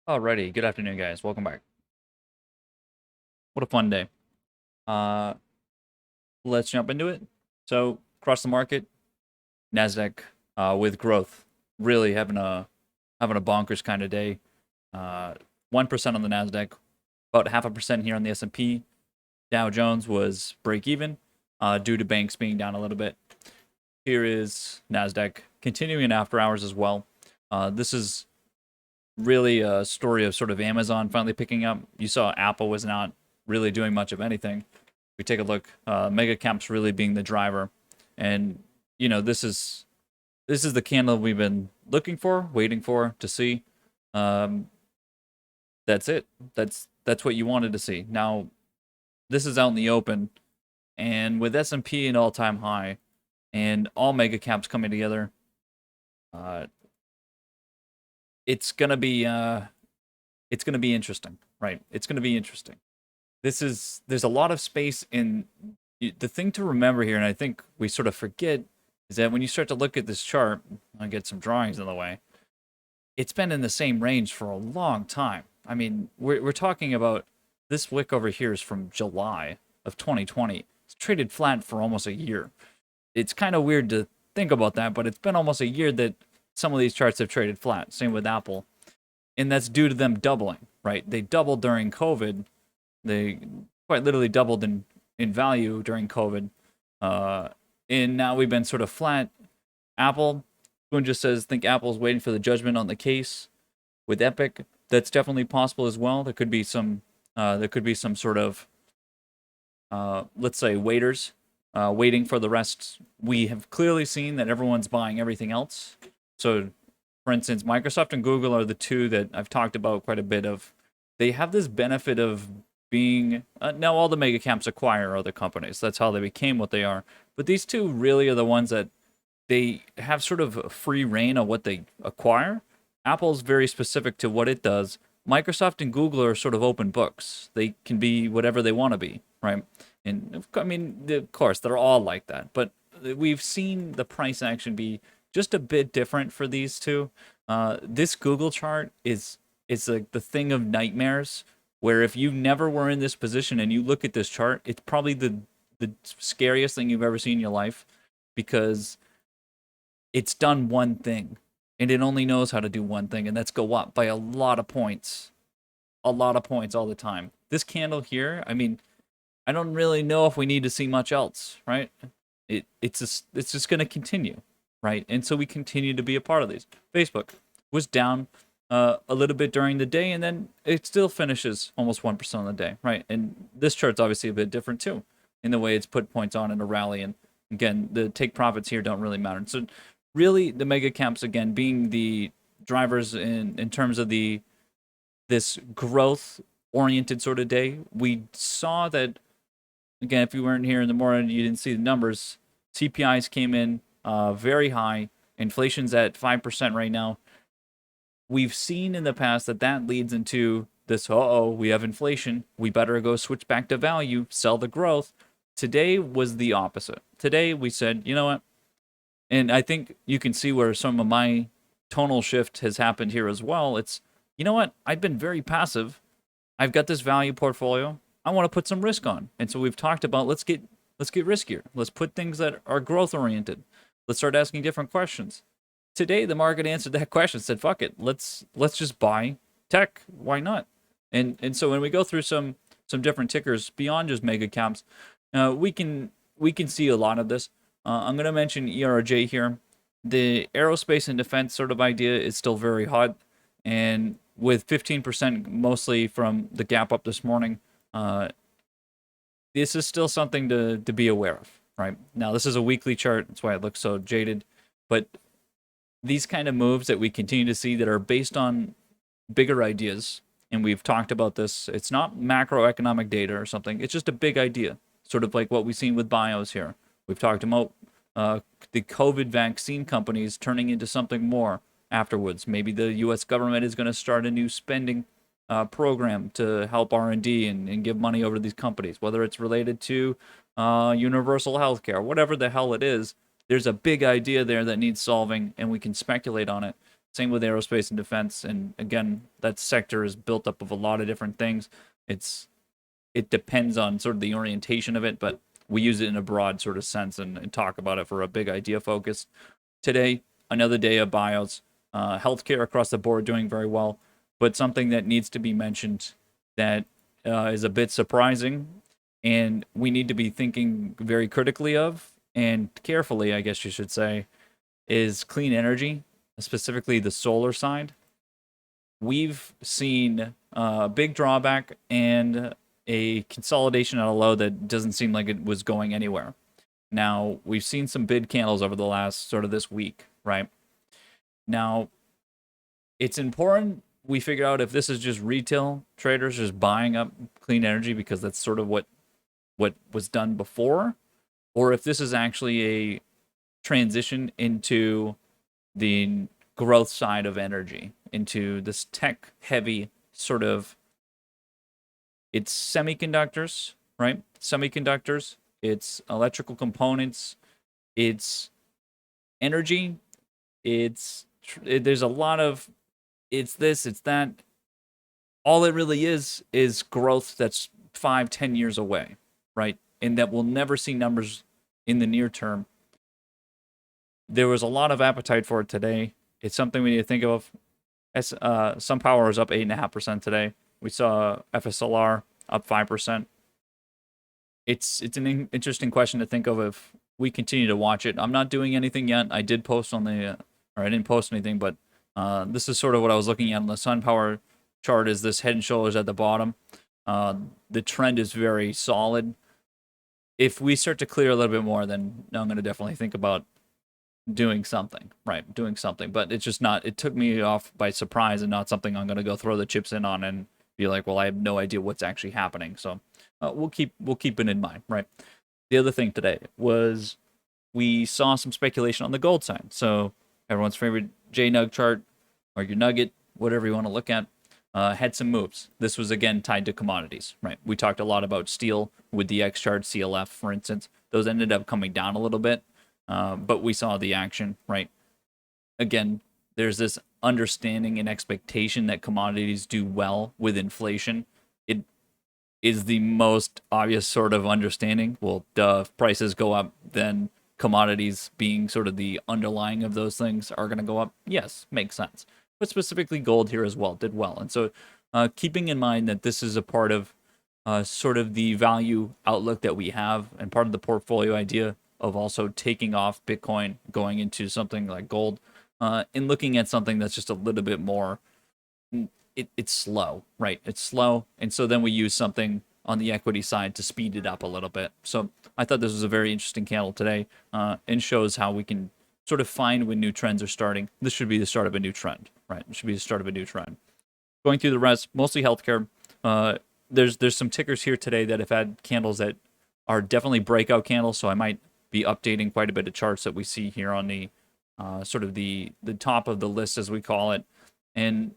Alrighty, good afternoon, guys. Welcome back. What a fun day. Uh, let's jump into it. So, across the market, Nasdaq with growth, really having a bonkers kind of day. 1% on the Nasdaq, about half a percent here on the S&P. Dow Jones was break even due to banks being down a little bit. Here is Nasdaq continuing after hours as well. This is really a story of sort of Amazon finally picking up. You saw Apple was not really doing much of anything. We take a look, mega caps really being the driver, and this is the candle we've been looking for, waiting for to see. Um, that's it. That's what you wanted to see. Now this is out in the open, and with S&P an all-time high, and all mega caps coming together, uh, it's gonna be it's gonna be interesting, right? It's gonna be interesting. There's a lot of space in the thing to remember here, and I think we sort of forget is that when you start to look at this chart, I'll get some drawings in the way. It's been in the same range for a long time. I mean, we're talking about this wick over here is from July of 2020. It's traded flat for almost a year. It's kind of weird to think about that, but it's been almost a year that some of these charts have traded flat. Same with Apple, and that's due to them doubling. Right? They doubled during COVID. They quite literally doubled in value during COVID. Uh, and now we've been sort of flat. Apple, Boone just says, think Apple's waiting for the judgment on the case with Epic. That's definitely possible as well. There could be some sort of, let's say, waiters waiting for the rest. We have clearly seen that everyone's buying everything else. So, for instance, Microsoft and Google are the two that I've talked about quite a bit of. They have this benefit of being now all the mega camps acquire other companies. That's how they became what they are. But these two really are the ones that they have sort of free reign of what they acquire. Apple's very specific to what it does. Microsoft and Google are sort of open books. They can be whatever they want to be, right? And I mean, of course, they're all like that. But we've seen the price action be just a bit different for these two. This Google chart is like the thing of nightmares where if you never were in this position and you look at this chart, it's probably the scariest thing you've ever seen in your life because it's done one thing and it only knows how to do one thing, and that's go up by a lot of points. A lot of points all the time. This candle here, I mean, I don't really know if we need to see much else, right? It's just going to continue, right? And so we continue to be a part of these. Facebook was down a little bit during the day, and then it still finishes almost 1% on the day, right? And this chart's obviously a bit different too, in the way it's put points on in a rally. And again, the take profits here don't really matter. So really, the mega caps again being the drivers in terms of this growth oriented sort of day. We saw that again. If you weren't here in the morning, you didn't see the numbers. CPIs came in very high. Inflation's at 5% right now. We've seen in the past that leads into this, we have inflation. We better go switch back to value, sell the growth. Today was the opposite. Today we said, you know what? And I think you can see where some of my tonal shift has happened here as well. It's, you know what? I've been very passive. I've got this value portfolio. I want to put some risk on. And so we've talked about let's get riskier. Let's put things that are growth oriented. Let's start asking different questions. Today the market answered that question, said, fuck it. Let's just buy tech. Why not? And so when we go through some different tickers beyond just mega caps, we can see a lot of this. I'm going to mention ERJ here. The aerospace and defense sort of idea is still very hot, and with 15% mostly from the gap up this morning, this is still something to be aware of. Right now, this is a weekly chart. That's why it looks so jaded. But these kind of moves that we continue to see that are based on bigger ideas, and we've talked about this. It's not macroeconomic data or something. It's just a big idea, sort of like what we've seen with bios here. We've talked about the COVID vaccine companies turning into something more afterwards. Maybe the U.S. government is going to start a new spending program to help R&D and give money over to these companies, whether it's related to universal healthcare, whatever the hell it is. There's a big idea there that needs solving, and we can speculate on it. Same with aerospace and defense. And again, that sector is built up of a lot of different things. It depends on sort of the orientation of it, but we use it in a broad sort of sense and talk about it for a big idea focus. Today, another day of bios. Healthcare across the board doing very well, but something that needs to be mentioned that is a bit surprising and we need to be thinking very critically of and carefully, I guess you should say, is clean energy, specifically the solar side. We've seen a big drawback and a consolidation at a low that doesn't seem like it was going anywhere. Now, we've seen some bid candles over the last sort of this week, right? Now, it's important we figure out if this is just retail traders just buying up clean energy because that's sort of what was done before, or if this is actually a transition into the growth side of energy, into this tech heavy sort of, it's semiconductors, right? Semiconductors, it's electrical components, it's energy, there's a lot of, it's this, it's that. All it really is growth that's 5-10 years away, right? And that we'll never see numbers in the near term. There was a lot of appetite for it today. It's something we need to think of. SunPower is up 8.5% today. We saw FSLR up 5%. It's an interesting question to think of if we continue to watch it. I'm not doing anything yet. I did post on the, or I didn't post anything, but this is sort of what I was looking at on the SunPower chart. Is this head and shoulders at the bottom? The trend is very solid. If we start to clear a little bit more, then I'm going to definitely think about doing something, right? Doing something, but it's just not, it took me off by surprise and not something I'm going to go throw the chips in on and be like, well, I have no idea what's actually happening. So we'll keep it in mind, right? The other thing today was we saw some speculation on the gold side. So everyone's favorite JNUG chart or your nugget, whatever you want to look at, had some moves. This was again tied to commodities, right? We talked a lot about steel with the X chart, CLF, for instance. Those ended up coming down a little bit, but we saw the action, right? Again, there's this understanding and expectation that commodities do well with inflation. It is the most obvious sort of understanding. Well, duh, if prices go up, then commodities being sort of the underlying of those things are going to go up. Yes, makes sense. But specifically gold here as well did well. And so keeping in mind that this is a part of sort of the value outlook that we have and part of the portfolio idea of also taking off Bitcoin, going into something like gold, and looking at something that's just a little bit more, it's slow, right? It's slow. And so then we use something on the equity side to speed it up a little bit. So I thought this was a very interesting candle today, and shows how we can sort of find when new trends are starting. This should be the start of a new trend, right? It should be the start of a new trend. Going through the rest, mostly healthcare. There's some tickers here today that have had candles that are definitely breakout candles, so I might be updating quite a bit of charts that we see here on the sort of the top of the list, as we call it. And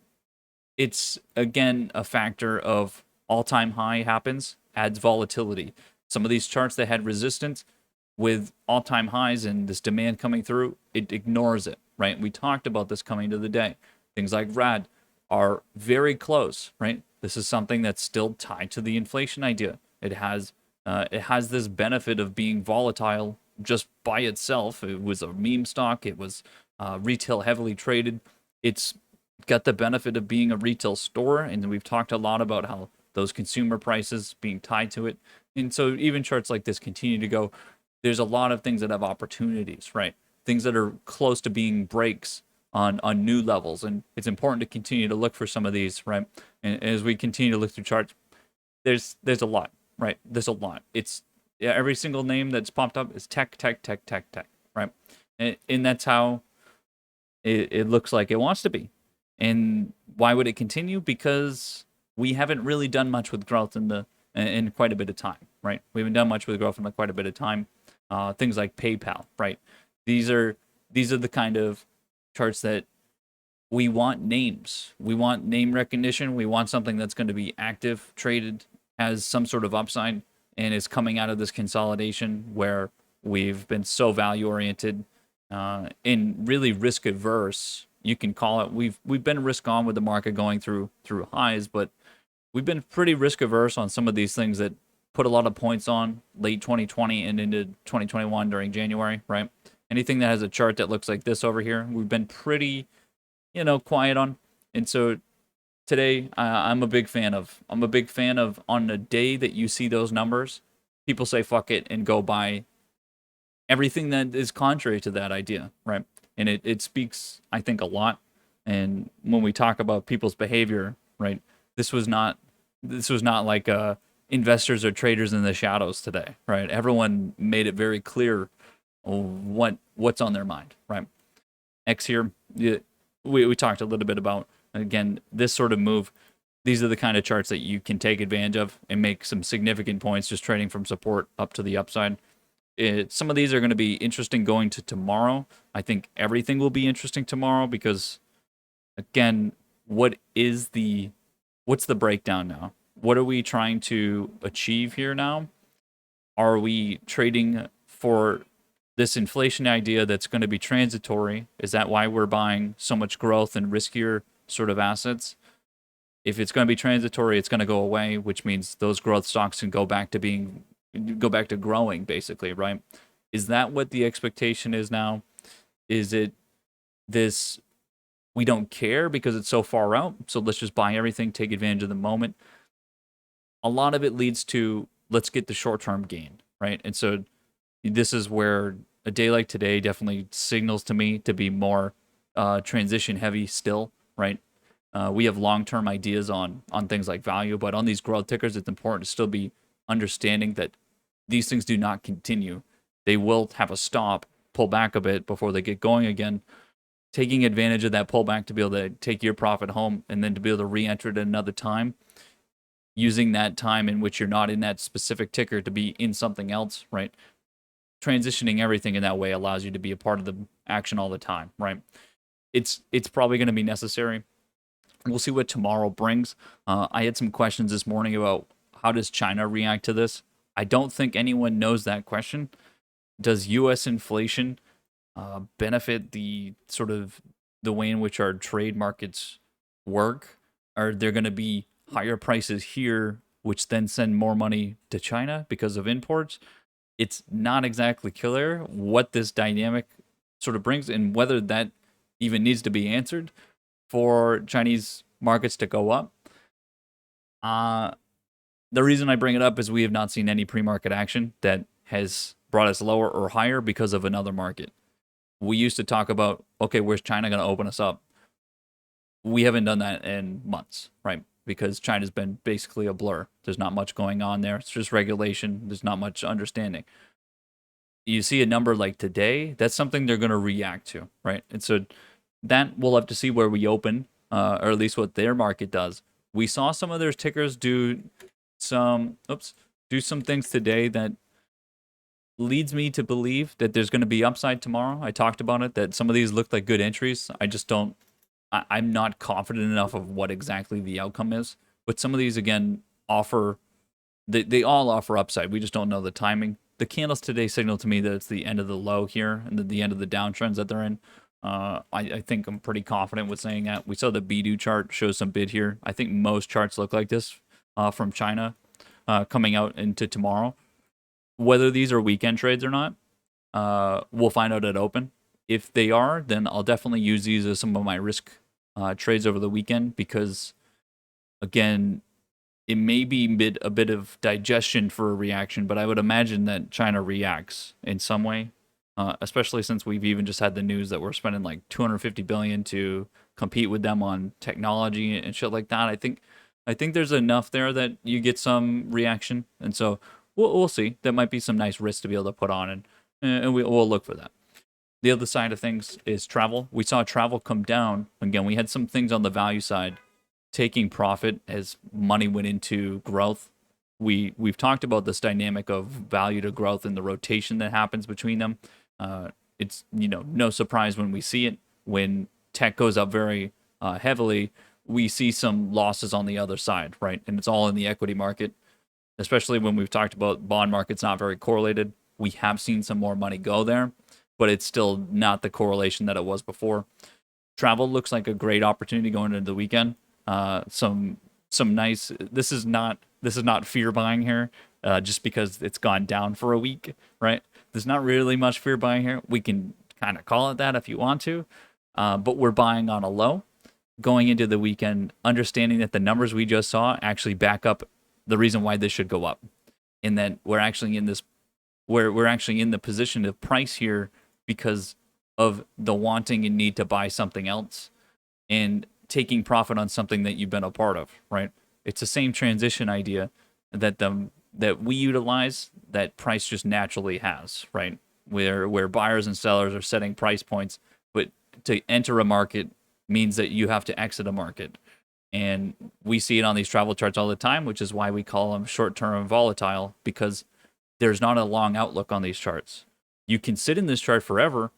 it's, again, a factor of all-time high happens, adds volatility. Some of these charts that had resistance with all-time highs and this demand coming through, it ignores it, right? We talked about this coming to the day. Things like RAD are very close, right? This is something that's still tied to the inflation idea. It has this benefit of being volatile just by itself. It was a meme stock. It was retail heavily traded. It's got the benefit of being a retail store, and we've talked a lot about how those consumer prices being tied to it. And so even charts like this continue to go. There's a lot of things that have opportunities, right? Things that are close to being breaks on new levels, and it's important to continue to look for some of these, right? And as we continue to look through charts, there's a lot, right? There's a lot. It's, yeah, every single name that's popped up is tech, right? And that's how it looks like it wants to be. And why would it continue? Because we haven't really done much with growth in quite a bit of time, right? We haven't done much with growth in quite a bit of time. Things like PayPal, right? These are the kind of charts that we want names. We want name recognition. We want something that's going to be active, traded, has some sort of upside, and is coming out of this consolidation where we've been so value oriented and really risk averse you can call it. We've been risk on with the market going through highs, but we've been pretty risk averse on some of these things that put a lot of points on late 2020 and into 2021 during January, right? Anything that has a chart that looks like this over here, we've been pretty, quiet on. And so today, I'm a big fan of. I'm a big fan of on the day that you see those numbers, people say fuck it and go buy everything that is contrary to that idea, right? And it speaks, I think, a lot. And when we talk about people's behavior, right, this was not like investors or traders in the shadows today, right? Everyone made it very clear what's on their mind, right? X here, we talked a little bit about, again, this sort of move. These are the kind of charts that you can take advantage of and make some significant points just trading from support up to the upside. Some of these are going to be interesting going to tomorrow. I think everything will be interesting tomorrow because, again, what's the breakdown now? What are we trying to achieve here now? Are we trading for this inflation idea that's going to be transitory? Is that why we're buying so much growth and riskier sort of assets? If it's going to be transitory, it's going to go away, which means those growth stocks can go back to growing, basically, right? Is that what the expectation is now? Is it this, we don't care because it's so far out, so let's just buy everything, take advantage of the moment? A lot of it leads to, let's get the short-term gain, right? And so this is where a day like today definitely signals to me to be more transition heavy still, right? We have long-term ideas on things like value, but on these growth tickers, it's important to still be understanding that these things do not continue. They will have a stop, pull back a bit before they get going again. Taking advantage of that pullback to be able to take your profit home and then to be able to re-enter it at another time, using that time in which you're not in that specific ticker to be in something else, right? Transitioning everything in that way allows you to be a part of the action all the time, right? It's probably going to be necessary. We'll see what tomorrow brings. I had some questions this morning about how does China react to this. I don't think anyone knows that question. Does U.S. inflation benefit the sort of the way in which our trade markets work? Are there going to be higher prices here, which then send more money to China because of imports? It's not exactly clear what this dynamic sort of brings and whether that even needs to be answered for Chinese markets to go up. The reason I bring it up is we have not seen any pre-market action that has brought us lower or higher because of another market. We used to talk about, okay, where's China going to open us up? We haven't done that in months, right? Because China's been basically a blur. There's not much going on there. It's just regulation. There's not much understanding. You see a number like today, that's something they're going to react to, right? And so that we'll have to see where we open, or at least what their market does. We saw some of their tickers do some things today that leads me to believe that there's going to be upside tomorrow. I talked about it, that some of these look like good entries. I'm not confident enough of what exactly the outcome is. But some of these, again, they all offer upside. We just don't know the timing. The candles today signal to me that it's the end of the low here and the end of the downtrends that they're in. I think I'm pretty confident with saying that. We saw the BDU chart show some bid here. I think most charts look like this from China coming out into tomorrow. Whether these are weekend trades or not, we'll find out at open. If they are, then I'll definitely use these as some of my risk trades over the weekend because, again, it may be a bit of digestion for a reaction, but I would imagine that China reacts in some way, especially since we've even just had the news that we're spending like $250 billion to compete with them on technology and shit like that. I think there's enough there that you get some reaction, and so we'll see. That might be some nice risk to be able to put on, and we'll look for that. The other side of things is travel. We saw travel come down. Again, we had some things on the value side taking profit as money went into growth. We've talked about this dynamic of value to growth and the rotation that happens between them. It's no surprise when we see it. When tech goes up very heavily, we see some losses on the other side, right? And it's all in the equity market, especially when we've talked about bond markets not very correlated. We have seen some more money go there, but it's still not the correlation that it was before. travel looks like a great opportunity going into the weekend. Some nice. This is not fear buying here, just because it's gone down for a week, right? There's not really much fear buying here. We can kind of call it that if you want to, but we're buying on a low going into the weekend, understanding that the numbers we just saw actually back up the reason why this should go up, and that we're actually in the position of price here because of the wanting and need to buy something else and taking profit on something that you've been a part of, right? It's the same transition idea that we utilize that price just naturally has, right? Where buyers and sellers are setting price points, but to enter a market means that you have to exit a market. And we see it on these travel charts all the time, which is why we call them short-term and volatile, because there's not a long outlook on these charts. You can sit in this chart forever,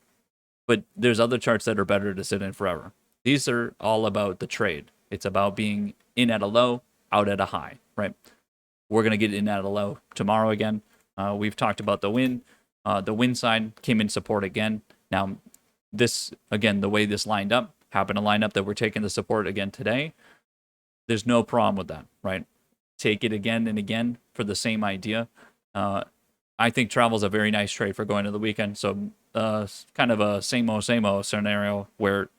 but there's other charts that are better to sit in forever. These are all about the trade. It's about being in at a low, out at a high, right? We're going to get in at a low tomorrow again. We've talked about the win. The win side came in support again. Now, this, again, the way this lined up, happened to line up that we're taking the support again today. There's no problem with that, right? Take it again and again for the same idea. I think travel is a very nice trade for going to the weekend. So kind of a same-o scenario where,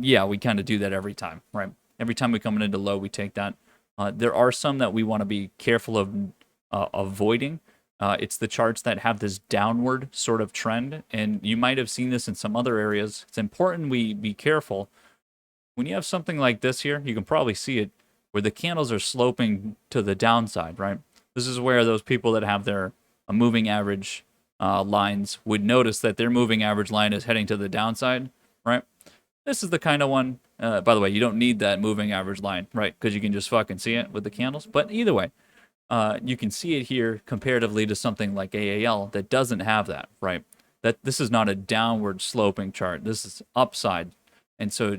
yeah, we kind of do that every time, right? Every time we come into low, we take that. There are some that we want to be careful of avoiding. It's the charts that have this downward sort of trend, and you might have seen this in some other areas. It's important we be careful. When you have something like this here, you can probably see it, where the candles are sloping to the downside, right? This is where those people that have their moving average lines would notice that their moving average line is heading to the downside, right? This is the kind of one, by the way, you don't need that moving average line, right? Because you can just fucking see it with the candles. But either way, you can see it here comparatively to something like AAL that doesn't have that, right? That this is not a downward sloping chart. This is upside. And so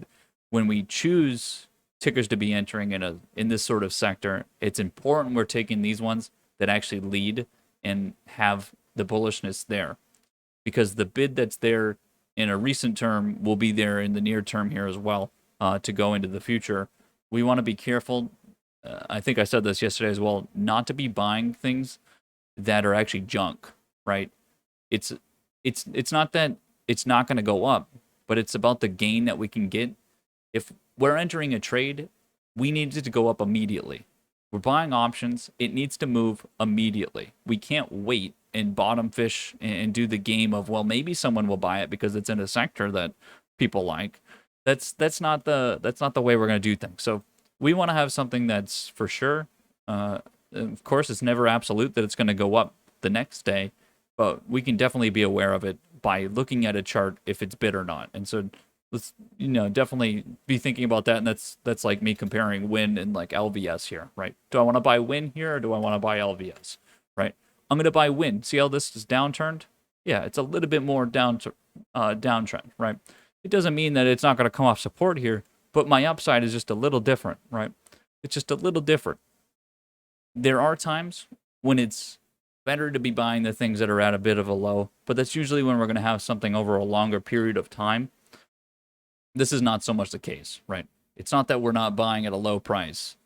when we choose tickers to be entering in this sort of sector, it's important we're taking these ones that actually lead and have the bullishness there, because the bid that's there in a recent term will be there in the near term here as well, to go into the future. We want to be careful. I think I said this yesterday as well, not to be buying things that are actually junk, right? It's not that it's not going to go up, but it's about the gain that we can get. If we're entering a trade, we need it to go up immediately. We're buying options. It needs to move immediately. We can't wait and bottom fish and do the game of, well, maybe someone will buy it because it's in a sector that people like. That's not the way we're going to do things. So we want to have something that's for sure. Of course, it's never absolute that it's going to go up the next day, but we can definitely be aware of it by looking at a chart if it's bid or not. And so let's definitely be thinking about that. And that's like me comparing Win and like LVS here, right? Do I want to buy Win here or do I want to buy LVS, right? I'm going to buy Win. See how this is downturned? Yeah, it's a little bit more downtrend, right? It doesn't mean that it's not going to come off support here, but my upside is just a little different, right? It's just a little different. There are times when it's better to be buying the things that are at a bit of a low, but that's usually when we're going to have something over a longer period of time. This is not so much the case, right? It's not that we're not buying at a low price.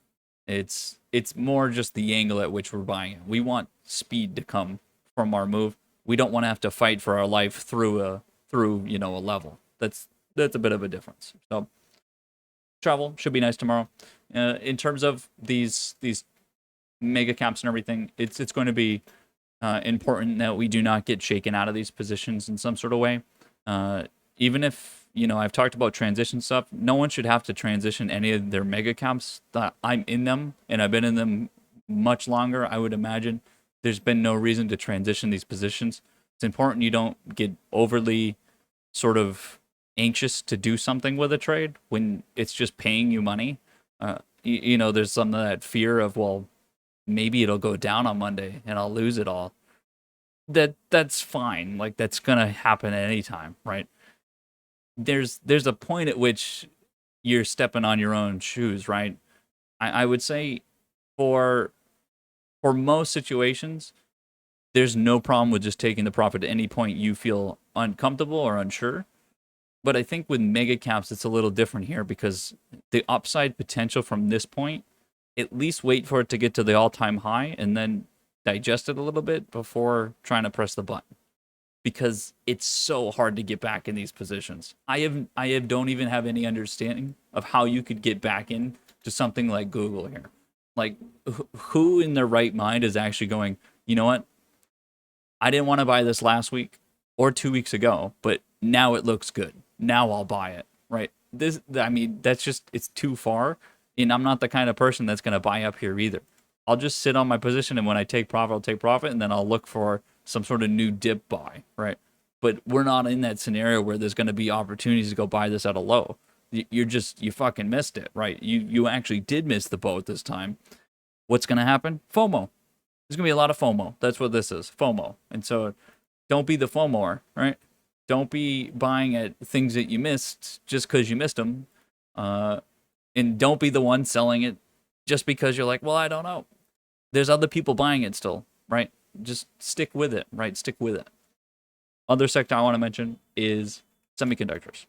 It's more just the angle at which we're buying it. We want speed to come from our move. We don't want to have to fight for our life through a level. That's a bit of a difference. So travel should be nice tomorrow. In terms of these mega caps and everything, it's going to be important that we do not get shaken out of these positions in some sort of way. Even if I've talked about transition stuff, no one should have to transition any of their mega caps. I'm in them, and I've been in them much longer. I would imagine there's been no reason to transition these positions. It's important you don't get overly sort of anxious to do something with a trade when it's just paying you money. There's some of that fear of, well, maybe it'll go down on Monday and I'll lose it all. That's fine. Like, that's gonna happen at any time, right? There's a point at which you're stepping on your own shoes, right? I would say for most situations, there's no problem with just taking the profit at any point you feel uncomfortable or unsure. But I think with mega caps, it's a little different here because the upside potential from this point, at least wait for it to get to the all-time high and then digest it a little bit before trying to press the button, because it's so hard to get back in these positions. I don't even have any understanding of how you could get back in to something like Google here. Like, who in their right mind is actually going, you know what? I didn't want to buy this last week or 2 weeks ago, but now it looks good. Now I'll buy it, right? I mean, that's just, it's too far. And I'm not the kind of person that's going to buy up here either. I'll just sit on my position, and when I take profit, I'll take profit, and then I'll look for some sort of new dip buy, right? But we're not in that scenario where there's going to be opportunities to go buy this at a low. You fucking missed it, right? You actually did miss the boat this time. What's going to happen? FOMO. There's going to be a lot of FOMO. That's what this is, FOMO. And so don't be the FOMOer, right? Don't be buying at things that you missed just because you missed them. And don't be the one selling it just because you're like, well, I don't know. There's other people buying it still, right? Just stick with it, right? Stick with it. Other sector I want to mention is semiconductors.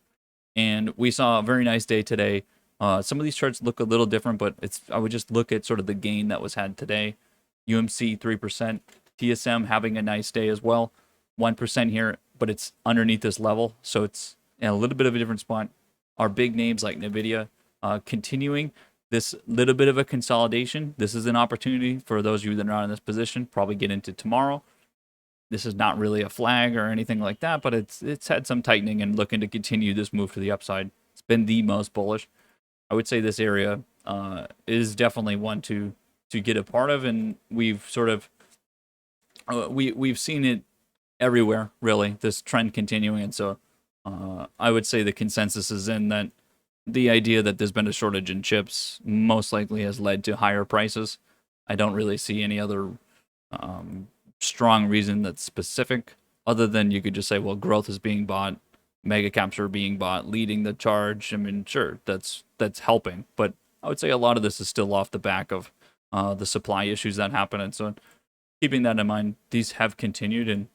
And we saw a very nice day today. Some of these charts look a little different, but I would just look at sort of the gain that was had today. UMC 3%, TSM having a nice day as well, 1% here, but it's underneath this level, so it's in a little bit of a different spot. Our big names like NVIDIA continuing this little bit of a consolidation. This is an opportunity for those of you that are not in this position, probably get into tomorrow. This is not really a flag or anything like that, but it's had some tightening and looking to continue this move to the upside. It's been the most bullish. I would say this area is definitely one to get a part of, and we've sort of we've seen it everywhere, really, this trend continuing. And so I would say the consensus is in that the idea that there's been a shortage in chips most likely has led to higher prices. I don't really see any other strong reason that's specific, other than you could just say, well, growth is being bought, mega caps are being bought, leading the charge. I mean, sure, that's helping, but I would say a lot of this is still off the back of the supply issues that happen. And so keeping that in mind, these have continued, and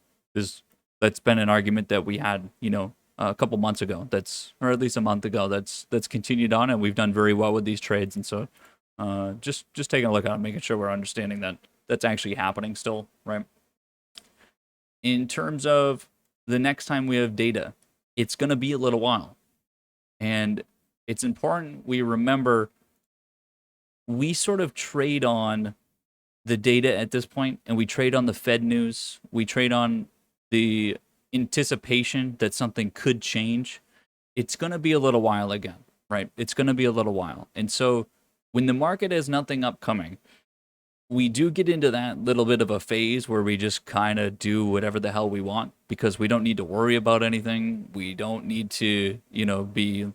that's been an argument that we had, a couple months ago, or at least a month ago, that's continued on, and we've done very well with these trades. And so just taking a look at it, making sure we're understanding that that's actually happening still, right? In terms of the next time we have data, it's going to be a little while. And it's important we remember we sort of trade on the data at this point, and we trade on the Fed news. We trade on the anticipation that something could change. It's going to be a little while again, right? It's going to be a little while. And so when the market has nothing upcoming, we do get into that little bit of a phase where we just kind of do whatever the hell we want, because we don't need to worry about anything. We don't need to, be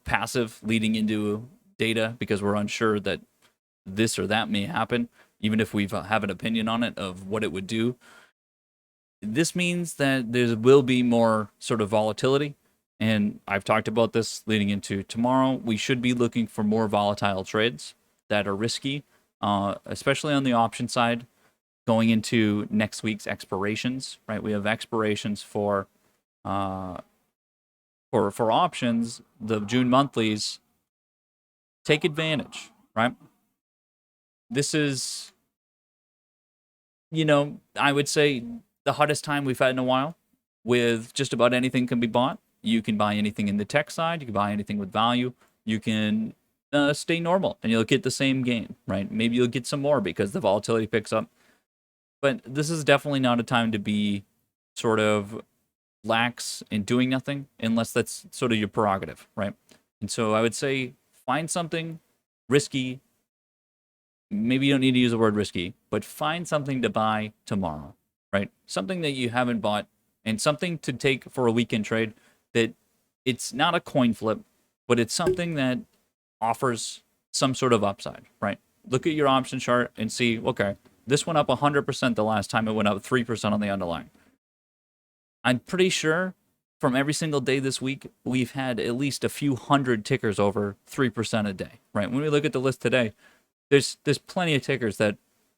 passive leading into data because we're unsure that this or that may happen, even if we have an opinion on it of what it would do. This means that there will be more sort of volatility. And I've talked about this leading into tomorrow. We should be looking for more volatile trades that are risky, especially on the option side, going into next week's expirations, right? We have expirations for options, the June monthlies. Take advantage, right? This is, I would say the hottest time we've had in a while, with just about anything can be bought. You can buy anything in the tech side. You can buy anything with value. You can stay normal and you'll get the same gain, right? Maybe you'll get some more because the volatility picks up. But this is definitely not a time to be sort of lax in doing nothing unless that's sort of your prerogative, right? And so I would say find something risky. Maybe you don't need to use the word risky, but find something to buy tomorrow, right? Something that you haven't bought, and something to take for a weekend trade that it's not a coin flip, but it's something that offers some sort of upside, right? Look at your option chart and see, okay, this went up 100% the last time. It went up 3% on the underlying. I'm pretty sure from every single day this week, we've had at least a few hundred tickers over 3% a day, right? When we look at the list today, there's plenty of tickers that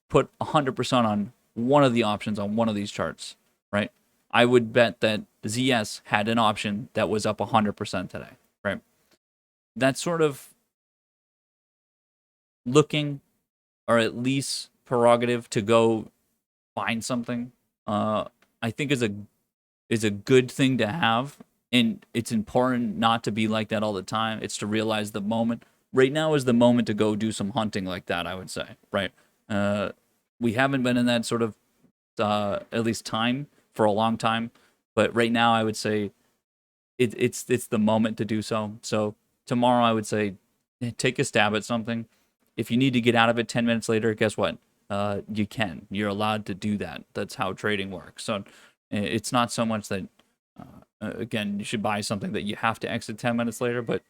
put 100% on one of the options on one of these charts, right? I would bet that ZS had an option that was up 100% today, right? That's sort of looking, or at least prerogative to go find something. I think is a good thing to have, and it's important not to be like that all the time. It's to realize the moment. Right now is the moment to go do some hunting like that, I would say, right? Uh, we haven't been in that sort of at least time for a long time, but right now I would say it's the moment to do so. So tomorrow I would say take a stab at something. If you need to get out of it 10 minutes later, guess what? You can. You're allowed to do that. That's how trading works. So it's not so much that again you should buy something that you have to exit 10 minutes later, but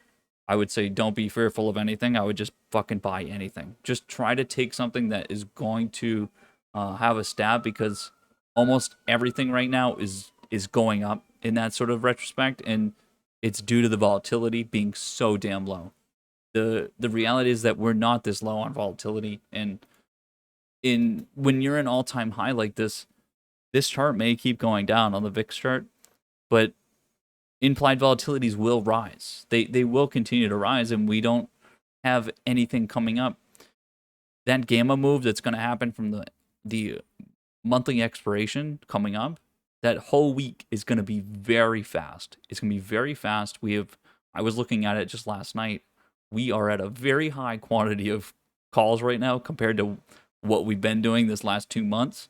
I would say don't be fearful of anything. I would just fucking buy anything. Just try to take something that is going to have a stab, because almost everything right now is going up in that sort of retrospect, and it's due to the volatility being so damn low. The reality is that we're not this low on volatility, and in when you're an all-time high like this chart may keep going down on the VIX chart, but implied volatilities will rise. They will continue to rise, and we don't have anything coming up. That gamma move that's going to happen from the monthly expiration coming up, that whole week is going to be very fast. It's going to be very fast. I was looking at it just last night. We are at a very high quantity of calls right now compared to what we've been doing this last 2 months.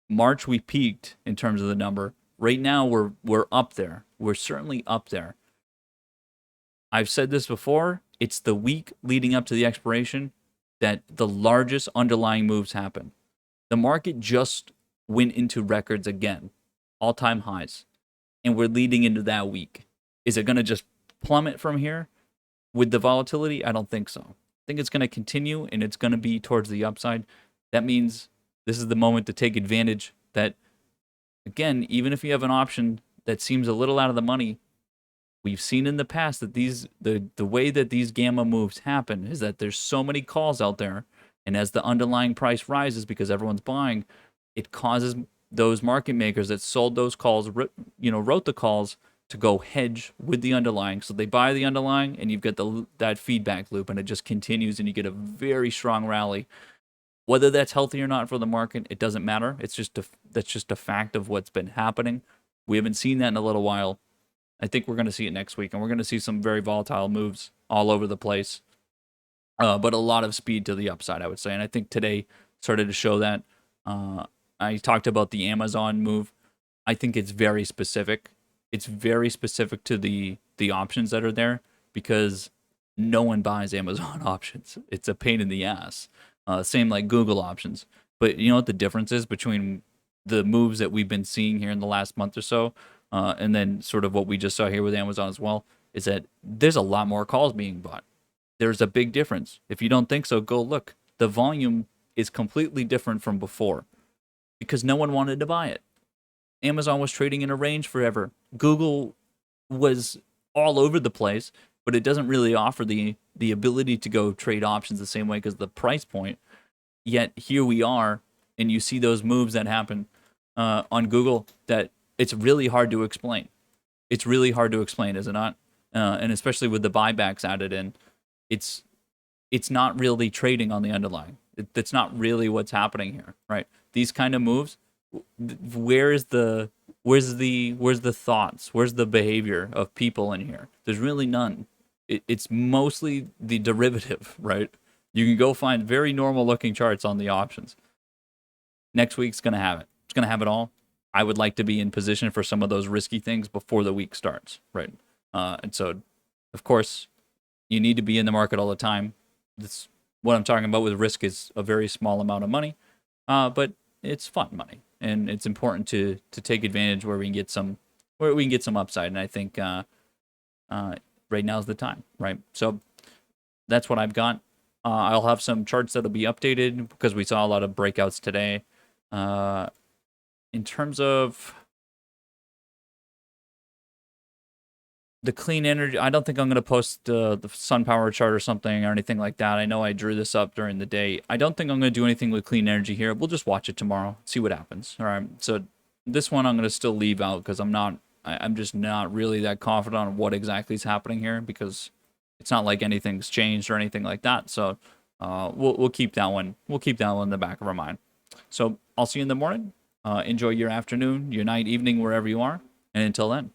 March we peaked in terms of the number. Right now we're up there. We're certainly up there. I've said this before. It's the week leading up to the expiration that the largest underlying moves happen. The market just went into records again, all-time highs, and we're leading into that week. Is it going to just plummet from here with the volatility? I don't think so. I think it's going to continue, and it's going to be towards the upside. That means this is the moment to take advantage that, again, even if you have an option that seems a little out of the money, we've seen in the past that the way that these gamma moves happen is that there's so many calls out there, and as the underlying price rises because everyone's buying, it causes those market makers that sold those calls, wrote the calls, to go hedge with the underlying. So they buy the underlying, and you've got that feedback loop, and it just continues, and you get a very strong rally. Whether that's healthy or not for the market, it doesn't matter. That's just a fact of what's been happening. We haven't seen that in a little while. I think we're going to see it next week, and we're going to see some very volatile moves all over the place, but a lot of speed to the upside, I would say. And I think today started to show that. I talked about the Amazon move. I think it's very specific. It's very specific to the options that are there, because no one buys Amazon options. It's a pain in the ass. Same like Google options. But you know what the difference is between the moves that we've been seeing here in the last month or so, and then sort of what we just saw here with Amazon as well, is that there's a lot more calls being bought. There's a big difference. If you don't think so, go look. The volume is completely different from before because no one wanted to buy it. Amazon was trading in a range forever. Google was all over the place, but it doesn't really offer the ability to go trade options the same way because of the price point. Yet here we are, and you see those moves that happen on Google that it's really hard to explain. It's really hard to explain, is it not? And especially with the buybacks added in, it's not really trading on the underlying. That's not really what's happening here, right? These kind of moves, where's the thoughts? Where's the behavior of people in here? There's really none. It's mostly the derivative, right? You can go find very normal looking charts on the options. Next week's going to have it. It's going to have it all. I would like to be in position for some of those risky things before the week starts, right? And so, of course, you need to be in the market all the time. That's what I'm talking about with risk is a very small amount of money, but it's fun money, and it's important to take advantage where we can get some upside. And I think right now's the time, right? So that's what I've got. I'll have some charts that'll be updated because we saw a lot of breakouts today. In terms of the clean energy, I don't think I'm going to post the SunPower chart or something or anything like that. I know I drew this up during the day. I don't think I'm going to do anything with clean energy here. We'll just watch it tomorrow, see what happens. All right. So This one I'm going to still leave out because I'm just not really that confident on what exactly is happening here because it's not like anything's changed or anything like that. So we'll keep that one. We'll keep that one in the back of our mind. So I'll see you in the morning. Enjoy your afternoon, your night, evening, wherever you are. And until then.